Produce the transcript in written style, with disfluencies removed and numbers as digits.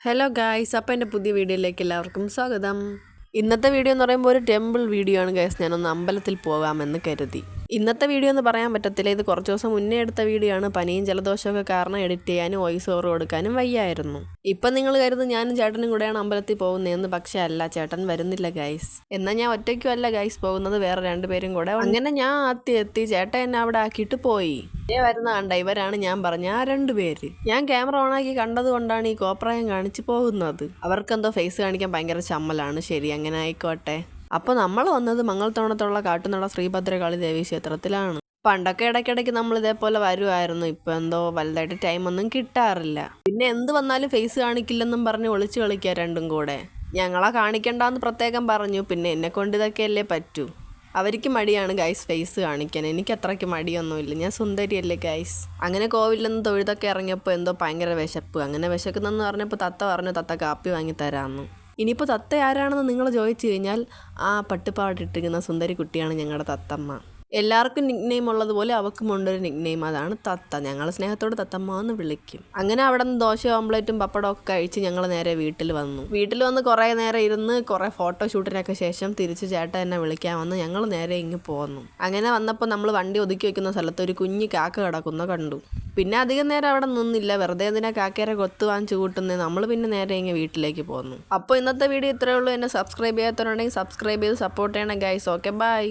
Hello guys, അപ്പോൾ എൻ്റെ പുതിയ വീഡിയോയിലേക്ക് എല്ലാവർക്കും സ്വാഗതം. ഇന്നത്തെ വീഡിയോ എന്ന് പറയുമ്പോൾ ഒരു ടെമ്പിൾ വീഡിയോ ആണ് ഗൈസ്. ഞാനൊന്ന് അമ്പലത്തിൽ പോകാമെന്ന് കരുതി. ഇന്നത്തെ വീഡിയോ എന്ന് പറയാൻ പറ്റത്തില്ല, ഇത് കുറച്ച് ദിവസം മുന്നേ എടുത്ത വീഡിയോ ആണ്. പനിയും ജലദോഷമൊക്കെ കാരണം എഡിറ്റ് ചെയ്യാനും വോയിസ് ഓവർ കൊടുക്കാനും വയ്യായിരുന്നു. ഇപ്പം നിങ്ങൾ കരുതും ഞാനും ചേട്ടനും കൂടെയാണ് അമ്പലത്തിൽ പോകുന്നതെന്ന്. പക്ഷേ അല്ല, ചേട്ടൻ വരുന്നില്ല ഗൈസ്. എന്നാൽ ഞാൻ ഒറ്റയ്ക്കും അല്ല ഗൈസ് പോകുന്നത്, വേറെ രണ്ടുപേരും കൂടെ. അങ്ങനെ ഞാൻ എത്തി ചേട്ടൻ എന്നെ അവിടെ ആക്കിയിട്ട് പോയി. വരുന്ന കണ്ട ഇവരാണ് ഞാൻ പറഞ്ഞ ആ രണ്ടുപേര്. ഞാൻ ക്യാമറ ഓണാക്കി കണ്ടത് കൊണ്ടാണ് ഈ കോപ്രായം കാണിച്ച് പോകുന്നത്. അവർക്കെന്തോ ഫേസ് കാണിക്കാൻ ഭയങ്കര ചമ്മലാണ്. ശരി, അങ്ങനെ ആയിക്കോട്ടെ. അപ്പോൾ നമ്മൾ വന്നത് മംഗളത്തോണത്തുള്ള കാട്ടുനട ശ്രീഭദ്രകാളി ദേവി ക്ഷേത്രത്തിലാണ്. പണ്ടൊക്കെ ഇടയ്ക്കിടയ്ക്ക് നമ്മൾ ഇതേപോലെ വരുമായിരുന്നു. ഇപ്പം എന്തോ വലുതായിട്ട് ടൈമൊന്നും കിട്ടാറില്ല. പിന്നെ എന്ത് വന്നാലും ഫേസ് കാണിക്കില്ലെന്നും പറഞ്ഞ് ഒളിച്ചു കളിക്കുക രണ്ടും കൂടെ. ഞങ്ങളെ കാണിക്കണ്ടെന്ന് പ്രത്യേകം പറഞ്ഞു. പിന്നെ എന്നെ കൊണ്ട് ഇതൊക്കെയല്ലേ പറ്റൂ. അവർക്ക് മടിയാണ് ഗൈസ് ഫേസ് കാണിക്കാൻ. എനിക്ക് അത്രയ്ക്ക് മടിയൊന്നുമില്ല, ഞാൻ സുന്ദരിയല്ലേ ഗൈസ്. അങ്ങനെ കോവിലിൽ നിന്ന് തൊഴുതൊക്കെ ഇറങ്ങിയപ്പോൾ എന്തോ ഭയങ്കര വിശപ്പ്. അങ്ങനെ വിശക്കുന്നെന്ന് പറഞ്ഞപ്പോൾ തത്ത പറഞ്ഞു തത്ത കാപ്പി വാങ്ങി തരാമെന്ന്. ഇനിയിപ്പോൾ തത്ത ആരാണെന്ന് നിങ്ങൾ ചോദിച്ചു കഴിഞ്ഞാൽ ആ പട്ടുപാടിട്ടിരിക്കുന്ന സുന്ദരി കുട്ടിയാണ് ഞങ്ങളുടെ തത്തമ്മ. എല്ലാവർക്കും നിക് നെയിം ഉള്ളതുപോലെ അവൾക്കും ഉണ്ടൊരു നിക് നെയിം, അതാണ് തത്ത. ഞങ്ങൾ സ്നേഹത്തോട് തത്തമ്മ എന്ന് വിളിക്കും. അങ്ങനെ അവിടെ നിന്ന് ദോശയും ഓംപ്ലേറ്റും പപ്പടവും ഒക്കെ കഴിച്ച് ഞങ്ങൾ നേരെ വീട്ടിൽ വന്നു. വീട്ടിൽ വന്ന് കുറേ നേരം ഇരുന്ന് കുറേ ഫോട്ടോഷൂട്ടിനൊക്കെ ശേഷം തിരിച്ച് ചേട്ടൻ എന്നെ വിളിക്കാൻ വന്ന് ഞങ്ങൾ നേരെ ഇങ്ങ് പോന്നു. അങ്ങനെ വന്നപ്പോൾ നമ്മൾ വണ്ടി ഒതുക്കി വെക്കുന്ന സ്ഥലത്ത് ഒരു കുഞ്ഞ് കാക്ക കിടക്കുന്ന കണ്ടു. പിന്നെ അധികം നേരം അവിടെ നിന്നില്ല, വെറുതെ എന്തിനാ കാക്കയുടെ കൊത്ത് വാങ്ങിച്ചു കൂട്ടുന്നത്. നമ്മൾ പിന്നെ നേരെ ഇങ്ങനെ വീട്ടിലേക്ക് പോന്നു. അപ്പോൾ ഇന്നത്തെ വീഡിയോ ഇത്രയേ ഉള്ളൂ. എന്നെ സബ്സ്ക്രൈബ് ചെയ്യാത്തവരുണ്ടെങ്കിൽ സബ്സ്ക്രൈബ് ചെയ്ത് സപ്പോർട്ട് ചെയ്യണം ഗൈസ്. Okay, by.